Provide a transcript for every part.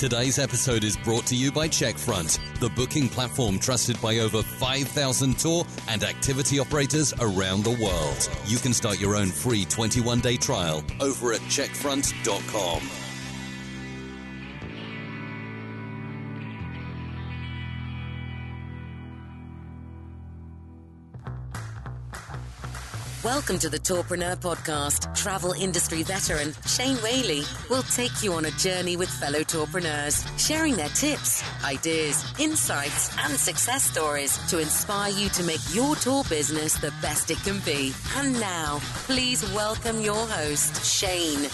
Today's episode is brought to you by Checkfront, the booking platform trusted by over 5,000 tour and activity operators around the world. You can start your own free 21-day trial over at checkfront.com. Welcome to the Tourpreneur Podcast. Travel industry veteran Shane Whaley will take you on a journey with fellow tourpreneurs, sharing their tips, ideas, insights, and success stories to inspire you to make your tour business the best it can be. And now, please welcome your host, Shane.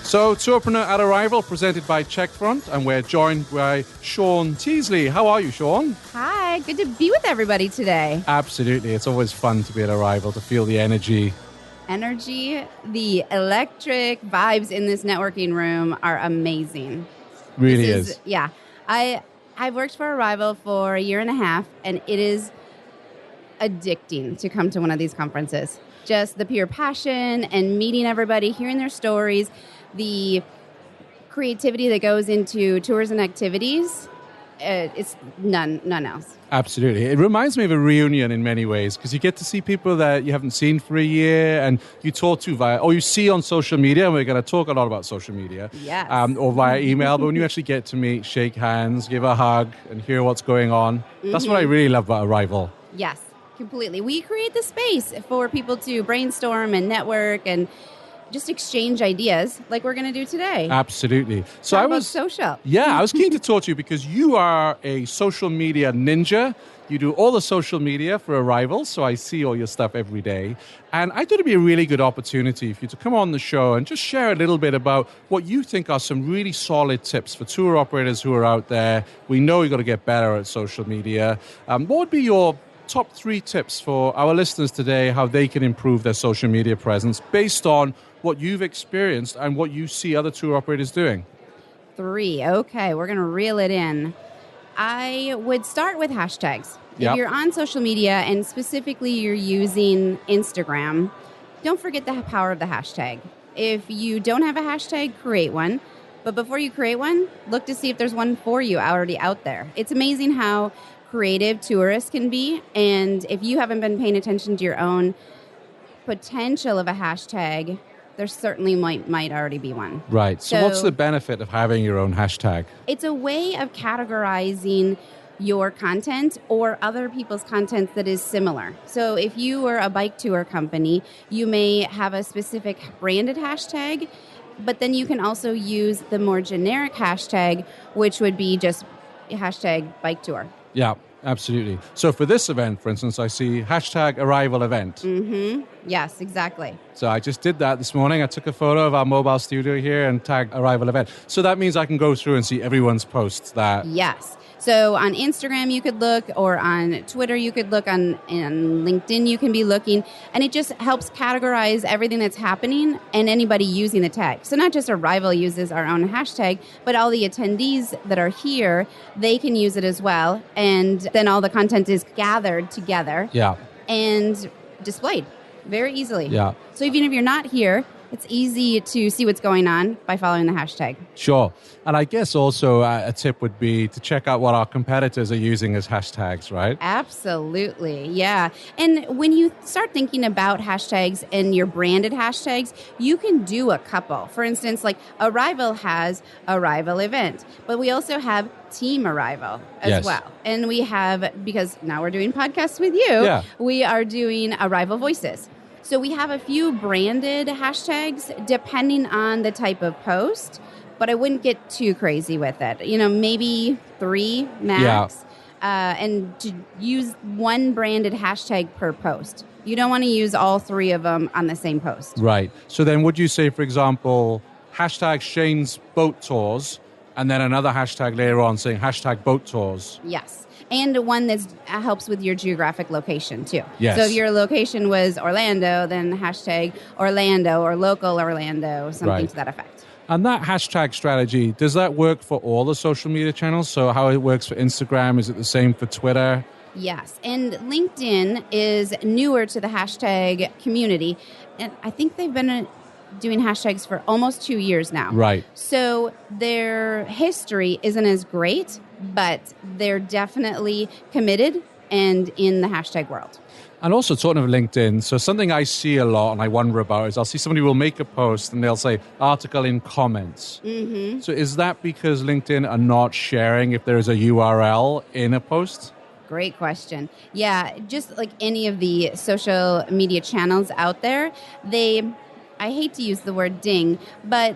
So, Tourpreneur at Arival, presented by Checkfront, and we're joined by Shawn Teasley. How are you, Shawn? Hi, good to be with everybody today. Absolutely. It's always fun to be at Arival, to feel the energy. The electric vibes in this networking room are amazing. Really is. Yeah. I've worked for Arival for a year and a half, and it is addicting to come to one of these conferences. Just the pure passion and meeting everybody, hearing their stories, the creativity that goes into tours and activities, it's none else. Absolutely. It reminds me of a reunion in many ways, because you get to see people that you haven't seen for a year and you talk to you see on social media, and we're going to talk a lot about social media, yes. Or via email, but when you actually get to meet, shake hands, give a hug, and hear what's going on, that's what I really love about Arival. Yes, completely. We create the space for people to brainstorm and network and just exchange ideas like we're going to do today. Absolutely. So Talk about social. Yeah, I was keen to talk to you because you are a social media ninja. You do all the social media for Arival, so I see all your stuff every day. And I thought it'd be a really good opportunity for you to come on the show and just share a little bit about what you think are some really solid tips for tour operators who are out there. We know you've got to get better at social media. What would be your top 3 tips for our listeners today, how they can improve their social media presence based on what you've experienced and what you see other tour operators doing? 3. Okay, we're going to reel it in. I would start with hashtags. Yep. If you're on social media and specifically you're using Instagram, don't forget the power of the hashtag. If you don't have a hashtag, create one. But before you create one, look to see if there's one for you already out there. It's amazing how creative tourists can be. And if you haven't been paying attention to your own potential of a hashtag, there certainly might already be one. Right. So what's the benefit of having your own hashtag? It's a way of categorizing your content or other people's content that is similar. So if you were a bike tour company, you may have a specific branded hashtag, but then you can also use the more generic hashtag, which would be just hashtag bike tour. Yeah, absolutely. So for this event, for instance, I see hashtag Arival event. Mm-hmm. Yes, exactly. So I just did that this morning. I took a photo of our mobile studio here and tagged Arival event. So that means I can go through and see everyone's posts that... Yes. So on Instagram you could look, or on Twitter you could look, on LinkedIn you can be looking, and it just helps categorize everything that's happening and anybody using the tag. So not just Arival uses our own hashtag, but all the attendees that are here, they can use it as well, and then all the content is gathered together and displayed very easily. Yeah. So even if you're not here, it's easy to see what's going on by following the hashtag. Sure. And I guess also a tip would be to check out what our competitors are using as hashtags, right? Absolutely. Yeah. And when you start thinking about hashtags and your branded hashtags, you can do a couple. For instance, like Arival has Arival event, but we also have Team Arival as well. And we have, because now we're doing podcasts with you, we are doing Arival Voices. So we have a few branded hashtags depending on the type of post, but I wouldn't get too crazy with it. You know, maybe 3 max. And to use one branded hashtag per post. You don't want to use all 3 of them on the same post. Right. So then would you say, for example, hashtag Shane's boat tours, and then another hashtag later on saying hashtag boat tours? Yes. And one that helps with your geographic location, too. Yes. So if your location was Orlando, then hashtag Orlando or local Orlando, something to that effect. And that hashtag strategy, does that work for all the social media channels? So how it works for Instagram, is it the same for Twitter? Yes. And LinkedIn is newer to the hashtag community. And I think they've been doing hashtags for almost 2 years now. Right. So their history isn't as great, but they're definitely committed and in the hashtag world. And also talking of LinkedIn, so something I see a lot and I wonder about is I'll see somebody will make a post and they'll say article in comments. Mm-hmm. So is that because LinkedIn are not sharing if there is a URL in a post? Great question. Yeah, just like any of the social media channels out there, I hate to use the word ding, but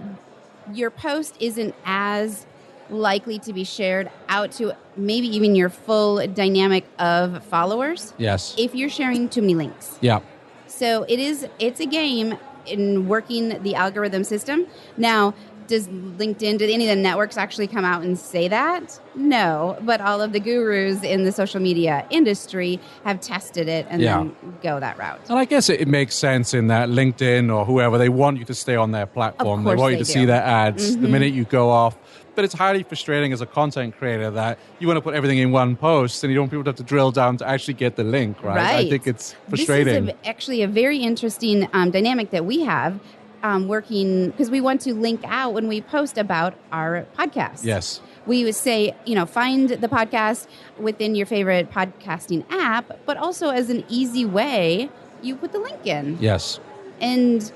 your post isn't as likely to be shared out to maybe even your full dynamic of followers. Yes. If you're sharing too many links. Yeah. So it's a game in working the algorithm system. Now, does LinkedIn, do any of the networks actually come out and say that? No, but all of the gurus in the social media industry have tested it and then go that route. And I guess it makes sense in that LinkedIn or whoever, they want you to stay on their platform. Of course they want you to see their ads the minute you go off. But it's highly frustrating as a content creator that you want to put everything in one post and you don't want people to have to drill down to actually get the link, right? I think it's frustrating. This is actually a very interesting dynamic that we have working, because we want to link out when we post about our podcast. Yes. We would say, find the podcast within your favorite podcasting app, but also as an easy way, you put the link in. Yes. And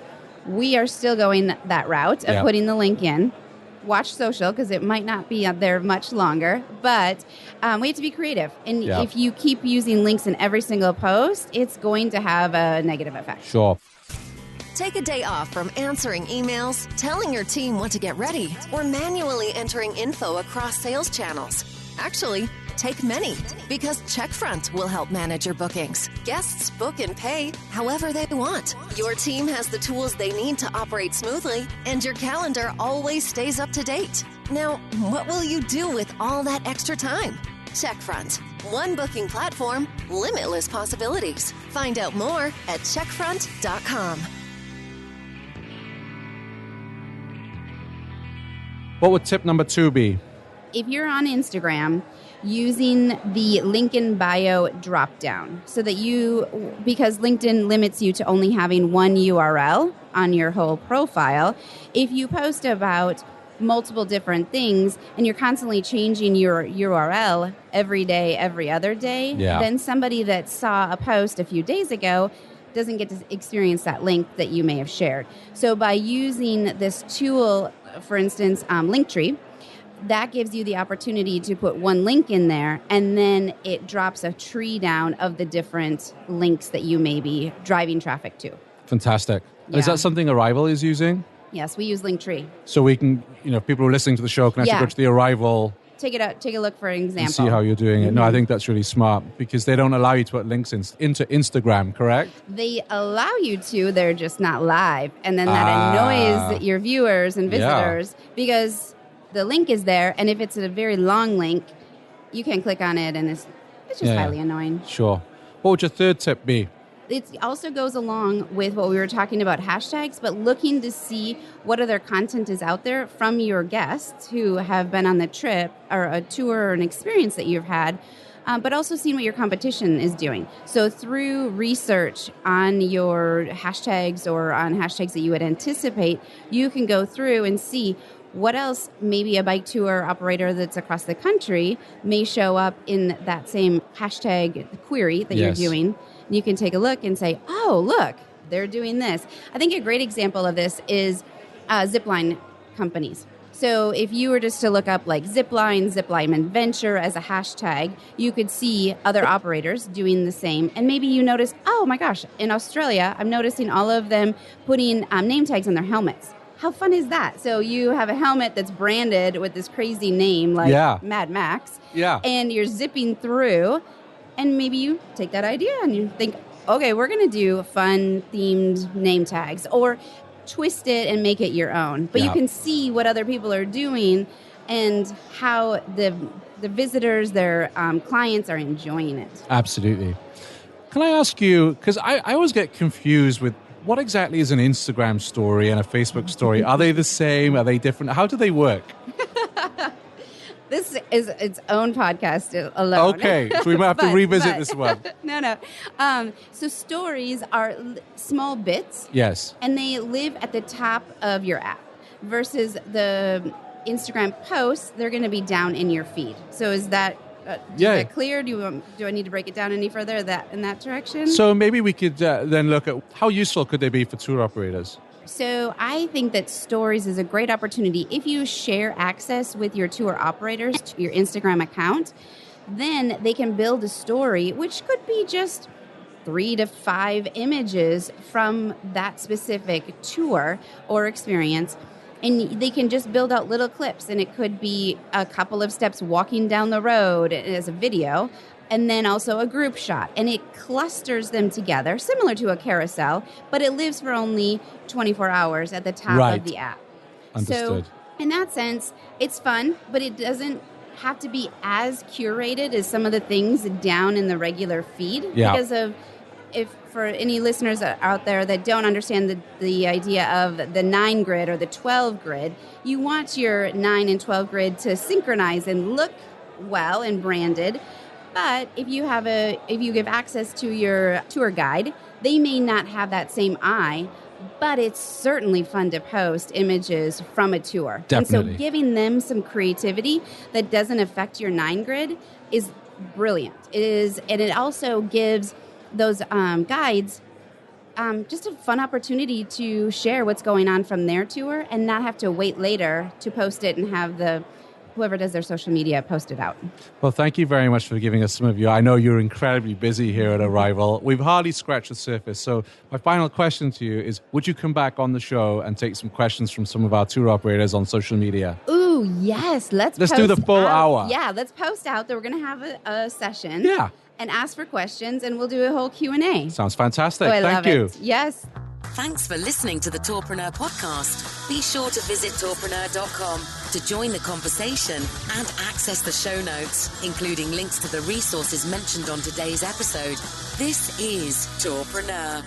we are still going that route of putting the link in. Watch social, because it might not be up there much longer, but we have to be creative. And if you keep using links in every single post, it's going to have a negative effect. Sure. Take a day off from answering emails, telling your team what to get ready, or manually entering info across sales channels. Actually, take many, because Checkfront will help manage your bookings. Guests book and pay however they want. Your team has the tools they need to operate smoothly, and your calendar always stays up to date. Now, what will you do with all that extra time? Checkfront. One booking platform, limitless possibilities. Find out more at checkfront.com. What would tip number 2 be? If you're on Instagram, using the link in bio drop down so that because LinkedIn limits you to only having one URL on your whole profile, if you post about multiple different things and you're constantly changing your URL every day, every other day, then somebody that saw a post a few days ago doesn't get to experience that link that you may have shared. So by using this tool, for instance, Linktree, that gives you the opportunity to put one link in there, and then it drops a tree down of the different links that you may be driving traffic to. Fantastic. Is that something Arival is using? Yes, we use Linktree. So we can, people who are listening to the show can actually go to the Arival. Take a look for an example. And see how you're doing it. No, I think that's really smart because they don't allow you to put links into Instagram, correct? They allow you to, they're just not live. And then that annoys your viewers and visitors because the link is there, and if it's a very long link, you can click on it, and it's just highly annoying. Sure. What would your third tip be? It also goes along with what we were talking about hashtags, but looking to see what other content is out there from your guests who have been on the trip or a tour or an experience that you've had, but also seeing what your competition is doing. So through research on your hashtags or on hashtags that you would anticipate, you can go through and see what else maybe a bike tour operator that's across the country may show up in that same hashtag query that you're doing. You can take a look and say, oh, look, they're doing this. I think a great example of this is zipline companies. So if you were just to look up like zipline adventure as a hashtag, you could see other operators doing the same. And maybe you notice, oh my gosh, in Australia, I'm noticing all of them putting name tags on their helmets. How fun is that? So you have a helmet that's branded with this crazy name like Mad Max. Yeah. And you're zipping through, and maybe you take that idea and you think, okay, we're going to do fun themed name tags or twist it and make it your own. But you can see what other people are doing and how the visitors, their clients are enjoying it. Absolutely. Can I ask you, because I always get confused with what exactly is an Instagram story and a Facebook story? Are they the same? Are they different? How do they work? This is its own podcast alone. Okay, so we might have to revisit this one. No. So stories are small bits. Yes. And they live at the top of your app versus the Instagram posts, they're going to be down in your feed. So is that clear? Do I need to break it down any further in that direction? So maybe we could then look at how useful could they be for tour operators? So I think that stories is a great opportunity. If you share access with your tour operators to your Instagram account, then they can build a story, which could be just 3 to 5 images from that specific tour or experience. And they can just build out little clips, and it could be a couple of steps walking down the road as a video, and then also a group shot. And it clusters them together, similar to a carousel, but it lives for only 24 hours at the top of the app. Understood. So in that sense, it's fun, but it doesn't have to be as curated as some of the things down in the regular feed. Yeah. Because of, if for any listeners out there that don't understand the idea of the 9 grid or the 12 grid, you want your 9 and 12 grid to synchronize and look well and branded. But if you give access to your tour guide, they may not have that same eye, but it's certainly fun to post images from a tour. Definitely. And so giving them some creativity that doesn't affect your 9 grid is brilliant. And it also gives those guides just a fun opportunity to share what's going on from their tour and not have to wait later to post it and have whoever does their social media post it out. Well, thank you very much for giving us some of you. I know you're incredibly busy here at Arival. We've hardly scratched the surface. So my final question to you is, would you come back on the show and take some questions from some of our tour operators on social media? Ooh, yes. Let's do the full hour. Yeah, let's post out that we're going to have a session. Yeah. And ask for questions, and we'll do a whole Q&A. Sounds fantastic. Oh, I Thank love you. It. Yes. Thanks for listening to the Tourpreneur podcast. Be sure to visit tourpreneur.com to join the conversation and access the show notes, including links to the resources mentioned on today's episode. This is Tourpreneur.